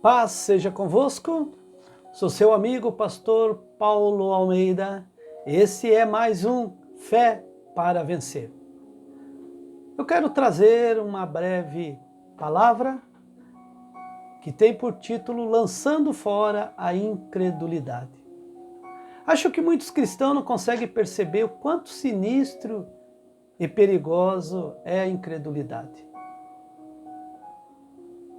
Paz seja convosco, sou seu amigo pastor Paulo Almeida. Esse é mais um Fé para Vencer. Eu quero trazer uma breve palavra que tem por título Lançando Fora a Incredulidade. Acho que muitos cristãos não conseguem perceber o quanto sinistro e perigoso é a incredulidade.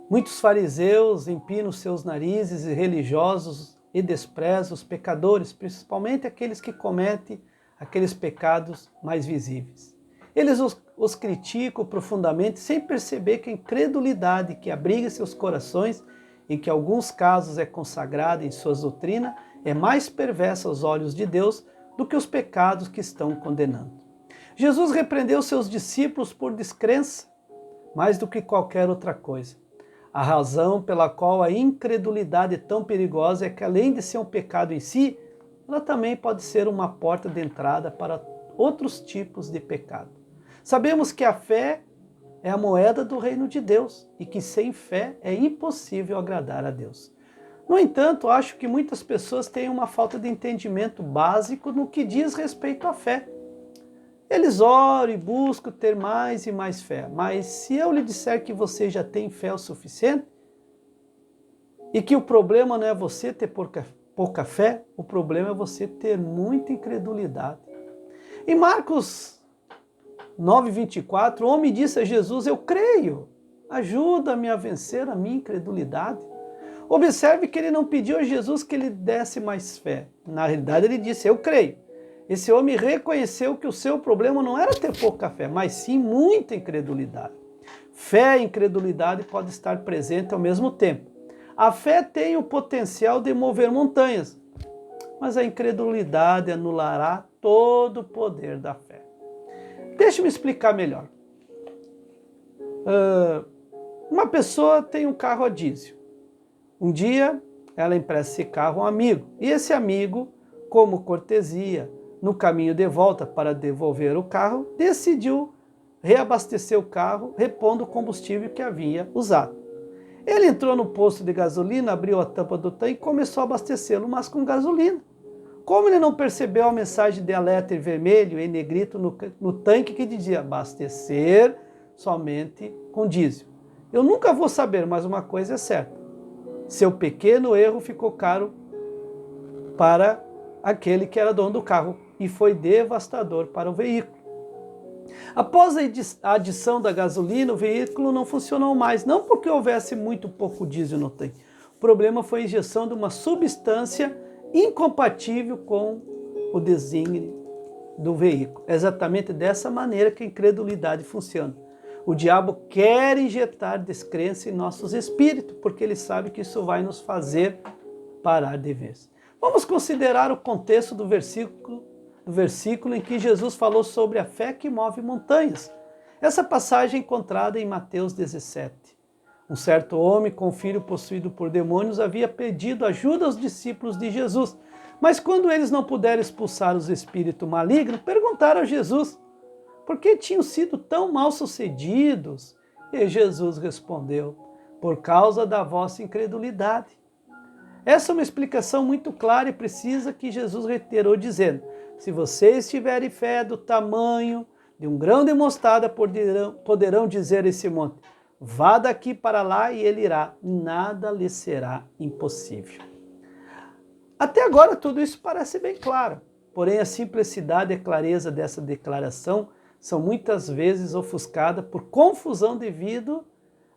Muitos fariseus empinam seus narizes e religiosos e desprezam os pecadores, principalmente aqueles que cometem aqueles pecados mais visíveis. Eles os criticam profundamente sem perceber que a incredulidade que abriga seus corações e que em alguns casos é consagrada em suas doutrinas é mais perversa aos olhos de Deus do que os pecados que estão condenando. Jesus repreendeu seus discípulos por descrença mais do que qualquer outra coisa. A razão pela qual a incredulidade é tão perigosa é que, além de ser um pecado em si, ela também pode ser uma porta de entrada para outros tipos de pecado. Sabemos que a fé é a moeda do reino de Deus e que sem fé é impossível agradar a Deus. No entanto, acho que muitas pessoas têm uma falta de entendimento básico no que diz respeito à fé. Eles oram e buscam ter mais e mais fé, mas se eu lhe disser que você já tem fé o suficiente e que o problema não é você ter pouca fé, o problema é você ter muita incredulidade. Em Marcos 9:24, o homem disse a Jesus: eu creio, ajuda-me a vencer a minha incredulidade. Observe que ele não pediu a Jesus que ele desse mais fé. Na realidade ele disse: eu creio. Esse homem reconheceu que o seu problema não era ter pouca fé, mas sim muita incredulidade. Fé e incredulidade podem estar presentes ao mesmo tempo. A fé tem o potencial de mover montanhas, mas a incredulidade anulará todo o poder da fé. Deixe-me explicar melhor. Uma pessoa tem um carro a diesel. Um dia ela empresta esse carro a um amigo, e esse amigo, como cortesia, no caminho de volta para devolver o carro, decidiu reabastecer o carro, repondo o combustível que havia usado. Ele entrou no posto de gasolina, abriu a tampa do tanque e começou a abastecê-lo, mas com gasolina. Como ele não percebeu a mensagem de alerta em vermelho e negrito no tanque que dizia abastecer somente com diesel? Eu nunca vou saber, mas uma coisa é certa: seu pequeno erro ficou caro para aquele que era dono do carro e foi devastador para o veículo. Após a adição da gasolina, o veículo não funcionou mais, não porque houvesse muito pouco diesel no tanque. O problema foi a injeção de uma substância incompatível com o design do veículo. É exatamente dessa maneira que a incredulidade funciona. O diabo quer injetar descrença em nossos espíritos, porque ele sabe que isso vai nos fazer parar de vez. Vamos considerar o contexto do versículo em que Jesus falou sobre a fé que move montanhas. Essa passagem é encontrada em Mateus 17. Um certo homem com um filho possuído por demônios havia pedido ajuda aos discípulos de Jesus, mas quando eles não puderam expulsar os espíritos malignos, perguntaram a Jesus por que tinham sido tão mal sucedidos. E Jesus respondeu: por causa da vossa incredulidade. Essa é uma explicação muito clara e precisa que Jesus reiterou dizendo: se vocês tiverem fé do tamanho de um grão de mostarda, poderão dizer a esse monte: vá daqui para lá e ele irá, nada lhe será impossível. Até agora tudo isso parece bem claro, porém a simplicidade e a clareza dessa declaração são muitas vezes ofuscadas por confusão devido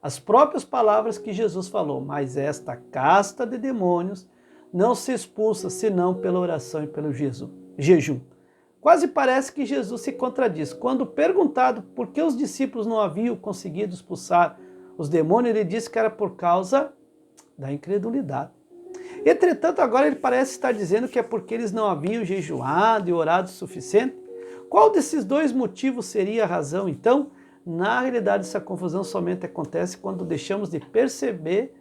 às próprias palavras que Jesus falou: mas esta casta de demônios não se expulsa senão pela oração e pelo jejum. Quase parece que Jesus se contradiz. Quando perguntado por que os discípulos não haviam conseguido expulsar os demônios, ele disse que era por causa da incredulidade. Entretanto, agora ele parece estar dizendo que é porque eles não haviam jejuado e orado o suficiente. Qual desses dois motivos seria a razão, então? Na realidade, essa confusão somente acontece quando deixamos de perceber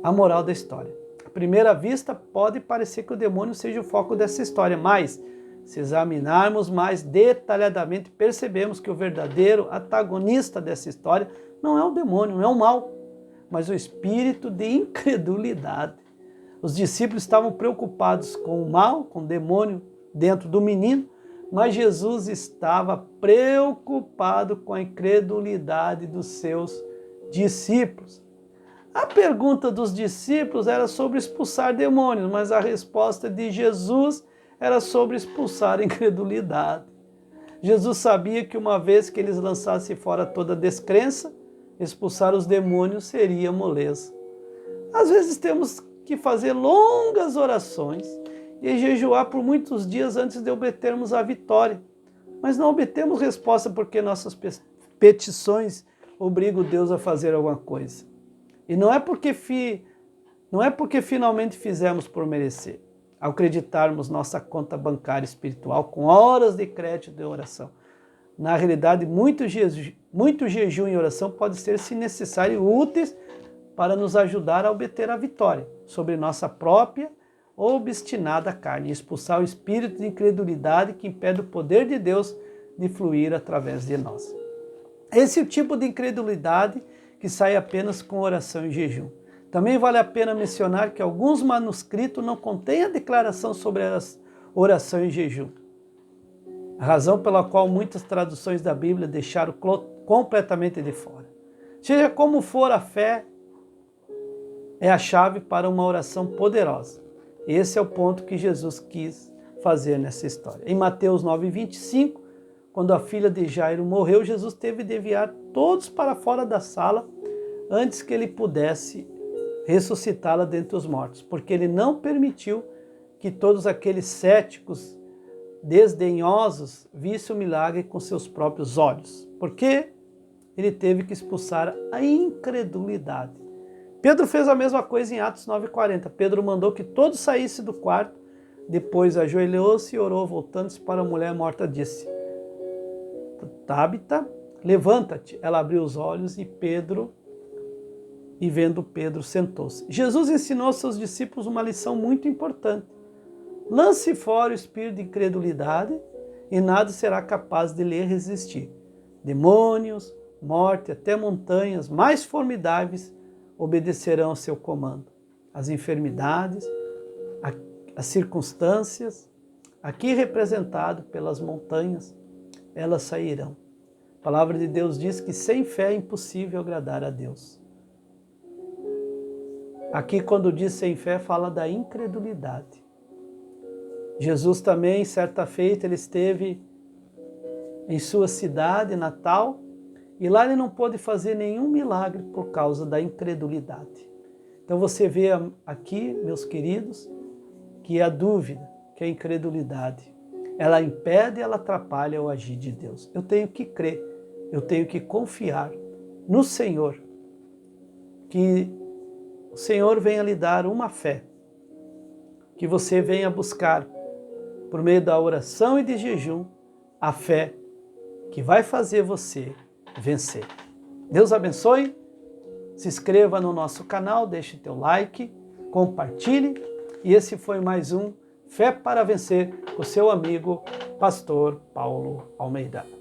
a moral da história. À primeira vista, pode parecer que o demônio seja o foco dessa história, mas se examinarmos mais detalhadamente, percebemos que o verdadeiro antagonista dessa história não é o demônio, não é o mal, mas um espírito de incredulidade. Os discípulos estavam preocupados com o mal, com o demônio dentro do menino, mas Jesus estava preocupado com a incredulidade dos seus discípulos. A pergunta dos discípulos era sobre expulsar demônios, mas a resposta de Jesus era sobre expulsar a incredulidade. Jesus sabia que uma vez que eles lançassem fora toda descrença, expulsar os demônios seria moleza. Às vezes temos que fazer longas orações e jejuar por muitos dias antes de obtermos a vitória. Mas não obtemos resposta porque nossas petições obrigam Deus a fazer alguma coisa. E não é porque finalmente fizemos por merecer. Ao acreditarmos nossa conta bancária espiritual com horas de crédito de oração. Na realidade, muito jejum e oração pode ser, se necessário, úteis para nos ajudar a obter a vitória sobre nossa própria obstinada carne e expulsar o espírito de incredulidade que impede o poder de Deus de fluir através de nós. Esse é o tipo de incredulidade que sai apenas com oração e jejum. Também vale a pena mencionar que alguns manuscritos não contêm a declaração sobre a oração e jejum. A razão pela qual muitas traduções da Bíblia deixaram completamente de fora. Seja como for, a fé é a chave para uma oração poderosa. Esse é o ponto que Jesus quis fazer nessa história. Em Mateus 9:25, quando a filha de Jairo morreu, Jesus teve de enviar todos para fora da sala antes que ele pudesse ressuscitá-la dentre os mortos, porque ele não permitiu que todos aqueles céticos desdenhosos vissem o milagre com seus próprios olhos, porque ele teve que expulsar a incredulidade. Pedro fez a mesma coisa em Atos 9:40. Pedro mandou que todos saíssem do quarto, depois ajoelhou-se e orou, voltando-se para a mulher morta, disse: Tabita, levanta-te. Ela abriu os olhos e vendo Pedro, sentou-se. Jesus ensinou aos seus discípulos uma lição muito importante. Lance fora o espírito de incredulidade e nada será capaz de lhe resistir. Demônios, morte, até montanhas mais formidáveis obedecerão ao seu comando. As enfermidades, as circunstâncias, aqui representado pelas montanhas, elas sairão. A palavra de Deus diz que sem fé é impossível agradar a Deus. Aqui, quando diz sem fé, fala da incredulidade. Jesus também, certa feita, ele esteve em sua cidade natal e lá ele não pôde fazer nenhum milagre por causa da incredulidade. Então você vê aqui, meus queridos, que a dúvida, que a incredulidade, ela impede, ela atrapalha o agir de Deus. Eu tenho que crer, eu tenho que confiar no Senhor, que o Senhor venha lhe dar uma fé, que você venha buscar, por meio da oração e de jejum, a fé que vai fazer você vencer. Deus abençoe, se inscreva no nosso canal, deixe teu like, compartilhe, e esse foi mais um Fé para Vencer, com seu amigo, Pastor Paulo Almeida.